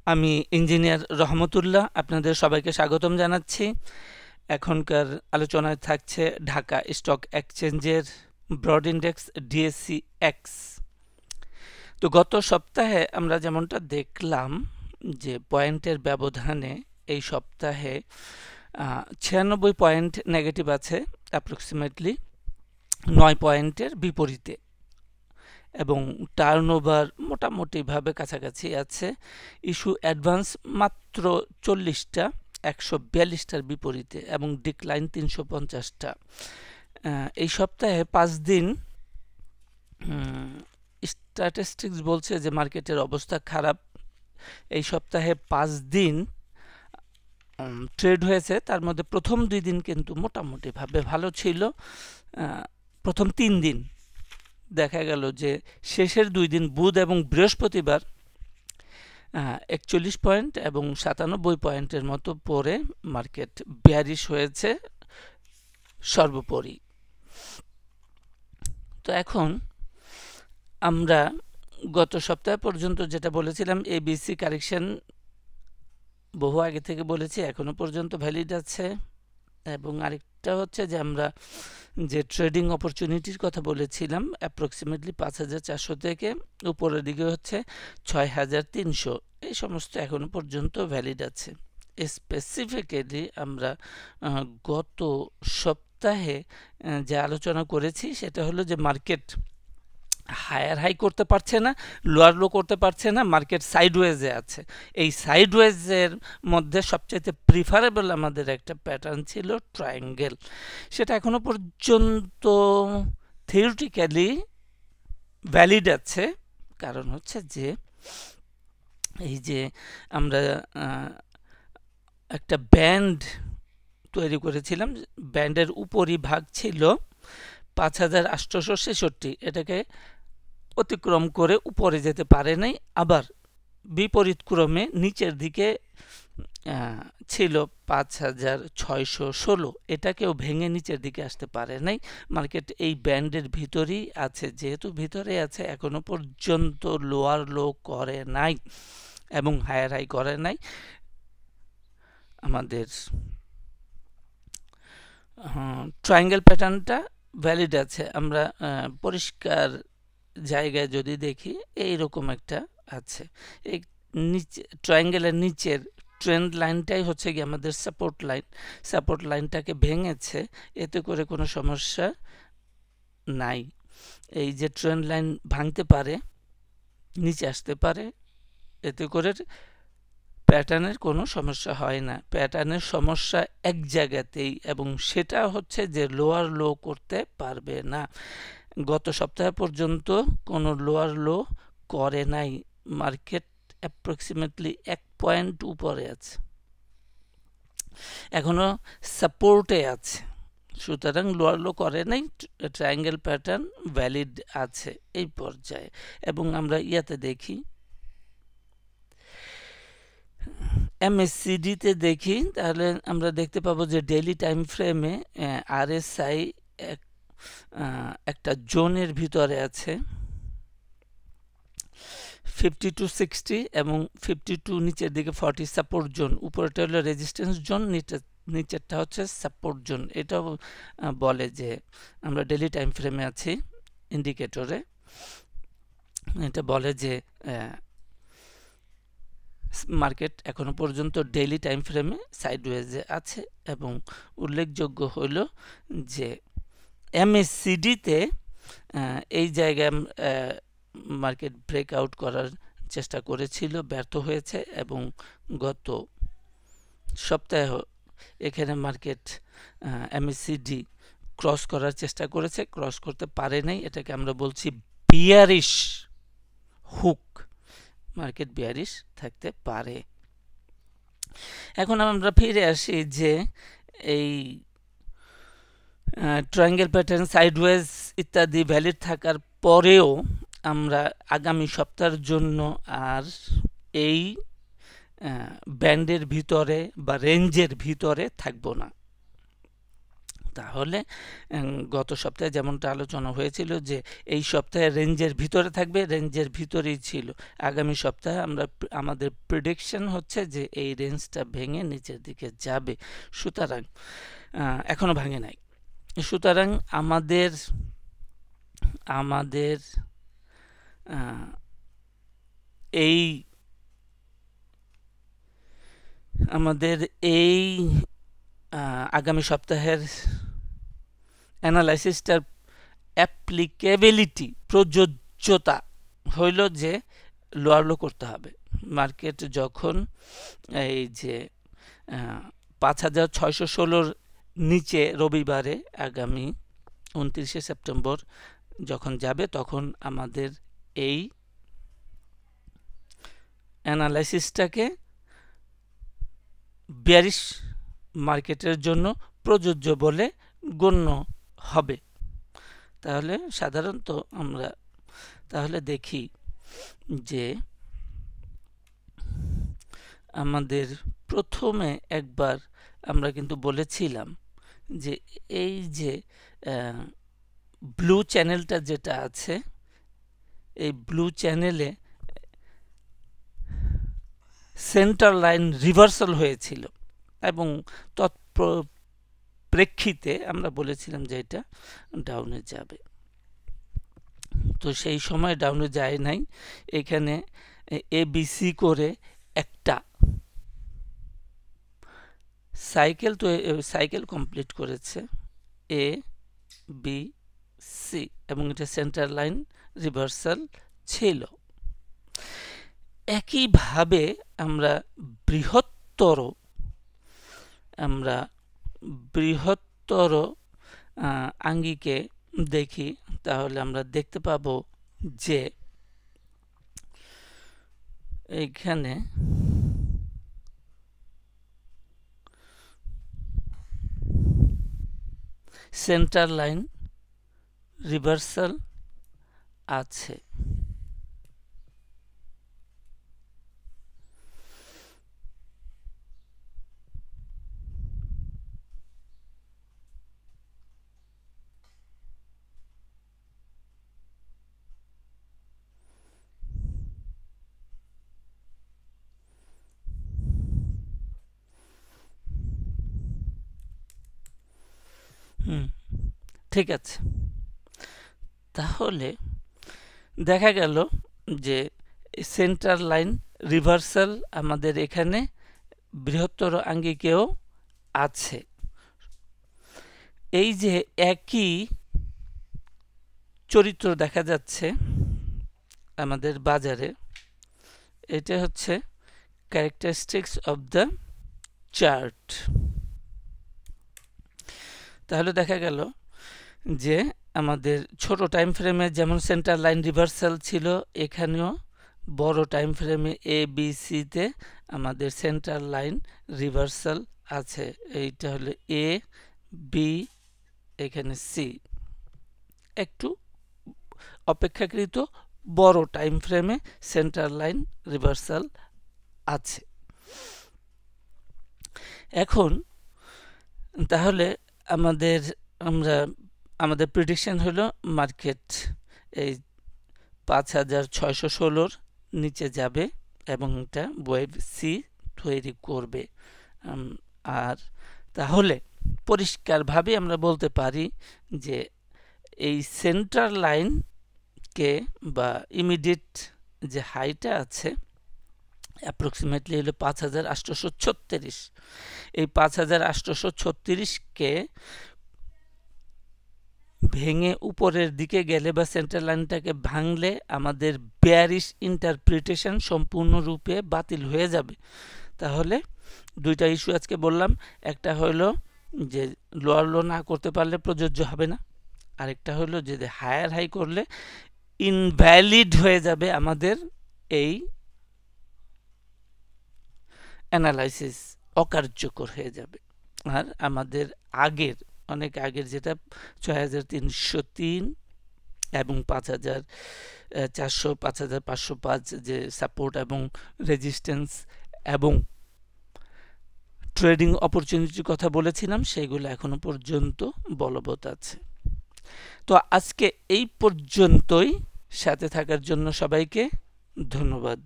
আমি ইঞ্জিনিয়ার রহমতুল্লাহ আপনাদের সবাইকে স্বাগতম জানাচ্ছি। এখনকার আলোচনায় থাকছে ঢাকা স্টক এক্সচেঞ্জের ব্রড ইন্ডেক্স ডিএসসি এক্স। তো গত সপ্তাহে আমরা যেমনটা দেখলাম যে পয়েন্টের ব্যবধানে এই সপ্তাহে 96 পয়েন্ট নেগেটিভ আছে, অ্যাপ্রক্সিমেটলি 9 পয়েন্টের বিপরীতে, এবং টার্নওভার মোটামুটিভাবে কাছাকাছি আছে। ইস্যু অ্যাডভান্স মাত্র 40টা 142টার বিপরীতে, এবং ডিক্লাইন 350টা। এই সপ্তাহে 5 দিন স্ট্যাটিস্টিক্স বলছে যে মার্কেটের অবস্থা খারাপ। এই সপ্তাহে 5 দিন ট্রেড হয়েছে, তার মধ্যে প্রথম 2 দিন কিন্তু মোটামুটিভাবে ভালো ছিল। প্রথম 3 দিন দেখা গেল যে শেষের 2 দিন বুধ এবং বৃহস্পতিবার 41 পয়েন্ট এবং 97 পয়েন্টের মতো পরে মার্কেট বেয়ারিশ হয়েছে সর্বোপরি। তো এখন আমরা গত সপ্তাহ পর্যন্ত যেটা বলেছিলাম, এবিসি কারেকশন বহু আগে থেকে বলেছি, এখনো পর্যন্ত ভ্যালিড আছে। এবং আরেকটা হচ্ছে যে আমরা যে ট্রেডিং অপরচুনিটির কথা বলেছিলাম, অ্যাপ্রক্সিমেটলি 5400 থেকে উপরের দিকে হচ্ছে 6300, এই সমস্ত এখনো পর্যন্ত ভ্যালিড আছে। স্পেসিফিক্যালি আমরা গত সপ্তাহে যে আলোচনা করেছি সেটা হলো যে মার্কেট হায়ার হাই করতে পারছে না, লোয়ার লো করতে পারছে না, মার্কেট সাইডওয়েজে আছে। এই সাইডওয়েজের মধ্যে সবচাইতে প্রিফারেবল আমাদের একটা প্যাটার্ন ছিল ট্রায়াঙ্গেল। সেটা এখনো পর্যন্ত থিওরিটিক্যালি ভ্যালিড আছে। কারণ হচ্ছে যে এই যে আমরা একটা ব্যান্ড তৈরি করেছিলাম, ব্যান্ডের উপরিভাগ ছিল 5866, এটাকে অতিক্রম করে উপরে যেতে পারে নাই, আবার বিপরীত ক্রমে নিচের দিকে ছিল 5616, এটাকেও ভেঙে নিচের দিকে আসতে পারে নাই। মার্কেট এই ব্যান্ডের ভিতরেই আছে। যেহেতু ভিতরে আছে, এখনো পর্যন্ত লোয়ার লো করে নাই এবং হায়ার হাই করে নাই। আমাদের ট্রায়াঙ্গেল প্যাটার্নটা ভ্যালিড আছে। আমরা পরিষ্কার জায়গায় যদি দেখি, এইরকম একটা আছে। এই নিচে ট্রায়াঙ্গেলের নিচের ট্রেন্ড লাইনটাই হচ্ছে কি আমাদের সাপোর্ট লাইন। সাপোর্ট লাইনটাকে ভেঙেছে, এতে করে কোনো সমস্যা নাই। এই যে ট্রেন্ড লাইন ভাঙতে পারে, নিচে আসতে পারে, এতে করে প্যাটার্নের কোনো সমস্যা হয় না। প্যাটার্নের সমস্যা এক জায়গাতেই, এবং সেটা হচ্ছে যে লোয়ার লো করতে পারবে না। গত সপ্তাহ পর্যন্ত কোনো লোয়ার লো করে নাই। মার্কেট অ্যাপ্রক্সিমেটলি 1 পয়েন্ট উপরে আছে, এখনো সাপোর্টে আছে। সুতরাং লোয়ার লো করে নাই, ট্রায়াঙ্গেল প্যাটার্ন ভ্যালিড আছে এই পর্যায়ে। এবং আমরা ইয়াতে দেখি, এমএসসিডিতে দেখি, তাহলে আমরা দেখতে পাবো যে ডেইলি টাইম ফ্রেমে আরএসআই একটা জোনের ভিতরে আছে, 50-60 এবং 52 নিচের দিকে 40 সাপোর্ট জোন। উপরেটা হলো রেজিস্ট্যান্স জোন, নিচেরটা হচ্ছে সাপোর্ট জোন। এটাও বলে যে আমরা ডেইলি টাইম ফ্রেমে আছি। ইন্ডিকেটরে এটা বলে যে মার্কেট এখনো পর্যন্ত ডেইলি টাইম ফ্রেমে সাইডওয়েজে আছে। এবং উল্লেখযোগ্য হলো যে এমএসসিডিতে এই জায়গায় মার্কেট ব্রেকআউট করার চেষ্টা করেছিল, ব্যর্থ হয়েছে। এবং গত সপ্তাহে এখানে মার্কেট এমএসসিডি ক্রস করার চেষ্টা করেছে, ক্রস করতে পারে নাই। এটাকে আমরা বলছি বিয়ারিশ হুক। মার্কেট বিয়ারিশ থাকতে পারে। এখন আমরা ফিরে আসি যে এই ট্রায়াঙ্গেল প্যাটার্ন, সাইডওয়েজ ইত্যাদি ভ্যালিড থাকার পরেও আমরা আগামী সপ্তাহের জন্য আর এই ব্যান্ডের ভিতরে বা রেঞ্জের ভিতরে থাকব না। তাহলে গত সপ্তাহে যেমনটা আলোচনা হয়েছিল যে এই সপ্তাহে রেঞ্জের ভিতরে থাকবে, রেঞ্জের ভিতরেই ছিল। আগামী সপ্তাহে আমাদের প্রেডিকশন হচ্ছে যে এই রেঞ্জটা ভেঙে নিচের দিকে যাবে। সুতরাং এখনো ভাঙে নাই, সুতরাং আমাদের এই আগামী সপ্তাহের অ্যানালাইসিসটার অ্যাপ্লিকেবিলিটি, প্রযোজ্যতা হইল যে লোয়ার লো করতে হবে। মার্কেট যখন এই যে 5616 নিচে রবিবারে আগামী 29শে সেপ্টেম্বর যখন যাবে, তখন আমাদের এই অ্যানালাইসিসটাকে বেয়ারিশ মার্কেটের জন্য প্রযোজ্য বলে গণ্য হবে। তাহলে সাধারণত আমরা তাহলে দেখি যে আমাদের প্রথমে একবার আমরা কিন্তু বলেছিলাম যে এই যে ব্লু চ্যানেলটা যেটা আছে, এই ব্লু চ্যানেলে সেন্টার লাইন রিভার্সাল হয়েছিল এবং তৎপ্রেক্ষিতে আমরা বলেছিলাম যে এটা ডাউনে যাবে। তো সেই সময় ডাউনে যায় নাই, এখানে ABC করে একটা সাইকেল কমপ্লিট করেছে ABC এবং এটা সেন্টার লাইন রিভার্সাল ছিল। একইভাবে আমরা বৃহত্তর আঙ্গিকে দেখি, তাহলে আমরা দেখতে পাবো যে এইখানে সেন্টার লাইন রিভার্সাল আছে। ঠিক আছে, তাহলে দেখা গেল যে সেন্টার লাইন রিভার্সাল আমাদের এখানে বৃহত্তর আঙ্গিকেও আছে। এই যে একই চরিত্র দেখা যাচ্ছে আমাদের বাজারে, এটা হচ্ছে ক্যারেক্টারিস্টিক্স অফ দ্য চার্ট। তাহলে দেখা গেল যে আমাদের ছোট টাইম ফ্রেমে যেমন সেন্টার লাইন রিভার্সাল ছিল, এখানেও বড় টাইম ফ্রেমে ABC তে আমাদের সেন্টার লাইন রিভার্সাল আছে। এইটা হলো A, B, এখানে C। একটু অপেক্ষাকৃত বড় টাইম ফ্রেমে সেন্টার লাইন রিভার্সাল আছে। এখন তাহলে আমাদের প্রেডিকশন হলো মার্কেট এই 5616 নিচে যাবে এবং এটা ওয়েভ সি তৈরি করবে। আর তাহলে পরিষ্কারভাবে আমরা বলতে পারি যে এই সেন্টার লাইনকে বা ইমিডিয়েট যে হাইটা আছে অ্যাপ্রক্সিমেটলি হলো 5836। এই 5836কে ভেঙে উপরের দিকে গেলে বা সেন্টার লাইনটাকে ভাঙলে আমাদের বেয়ারিশ ইন্টারপ্রিটেশন সম্পূর্ণরূপে বাতিল হয়ে যাবে। তাহলে দুইটা ইস্যু আজকে বললাম, একটা হলো যে লোয়ার লো না করতে পারলে প্রযোজ্য হবে না, আরেকটা হলো যে হায়ার হাই করলে ইনভ্যালিড হয়ে যাবে আমাদের এই অ্যানালাইসিস, অকার্যকর হয়ে যাবে। আর আমাদের অনেক আগের যেটা 6303 এবং 5400 5505 যে সাপোর্ট এবং রেজিস্ট্যান্স এবং ট্রেডিং অপরচুনিটির কথা বলেছিলাম সেগুলো এখনো পর্যন্ত বলবৎ আছে। তো আজকে এই পর্যন্তই, সাথে থাকার জন্য সবাইকে ধন্যবাদ।